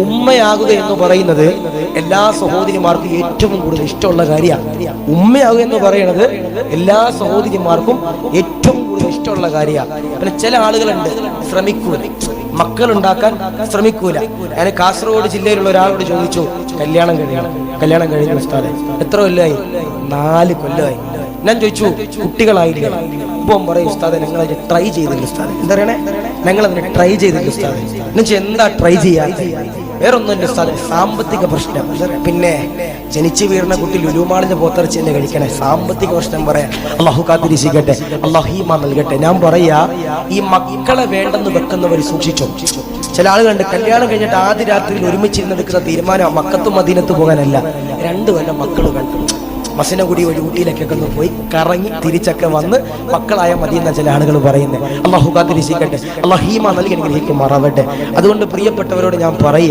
ഉമ്മയാകുക എന്ന് പറയുന്നത് എല്ലാ സഹോദരിമാർക്കും ഏറ്റവും കൂടുതൽ ഇഷ്ടമുള്ള കാര്യമാണ്. ഉമ്മയാകുക എന്ന് പറയുന്നത് എല്ലാ സഹോദരിമാർക്കും ഏറ്റവും കൂടുതൽ ഇഷ്ടമുള്ള കാര്യമാണ്. പിന്നെ ചില ആളുകളുണ്ട് ശ്രമിക്കൂല, മക്കളുണ്ടാക്കാൻ ശ്രമിക്കൂല. ഞാൻ കാസർഗോഡ് ജില്ലയിലുള്ള ഒരാളോട് ചോദിച്ചു, കല്യാണം കഴിഞ്ഞു ഉസ്താദേ, എത്ര കൊല്ലമായി? 4 കൊല്ലമായി. ഞാൻ ചോദിച്ചു, കുട്ടികളായില്ലേ? ഇപ്പം പറയും, ഉസ്താദെ ഞങ്ങളതിന് ട്രൈ ചെയ്തില്ല ഉസ്താദെ. എന്താ പറയണേ? ഞങ്ങളതിന് ട്രൈ ചെയ്തില്ല ഉസ്താദെ. എന്നുവെച്ചാൽ എന്താ ട്രൈ ചെയ്യാൻ? വേറൊന്നുമില്ല ഉസ്താദെ, സാമ്പത്തിക പ്രശ്നം. പിന്നെ ജനിച്ചു വീഴുന്ന കുട്ടി ലുലുമാളിന്റെ പോത്തിറച്ചി തന്നെ കഴിക്കണേ, സാമ്പത്തിക പ്രശ്നം പറയാൻ. അള്ളാഹു കാത്തിരിക്കട്ടെ, അള്ളാഹു ഈമാൻ നൽകട്ടെ. ഞാൻ പറയാ, ഈ മക്കളെ വേണ്ടെന്ന് വെക്കുന്നവർ സൂക്ഷിച്ചോ. ചില ആളുകളുണ്ട് കല്യാണം കഴിഞ്ഞിട്ട് ആദ്യ രാത്രിയിൽ ഒരുമിച്ചിരുന്നെടുക്കുന്ന തീരുമാനം മക്കത്തും മദീനത്ത് പോകാനല്ല, 2 കൊല്ലം മക്കൾ കണ്ടു മസനഗുടി വഴി ഊട്ടിയിലേക്കൊക്കെ ഒന്ന് പോയി കറങ്ങി തിരിച്ചൊക്കെ വന്ന് മക്കളായ മതി എന്ന ചില ആളുകൾ പറയുന്നത്. അള്ളാഹു കാത്തിരിക്കട്ടെ, അള്ളാഹു ഈമാൻ നൽകി അനുഗ്രഹിക്കുമാറാവട്ടെ. അതുകൊണ്ട് പ്രിയപ്പെട്ടവരോട് ഞാൻ പറയും,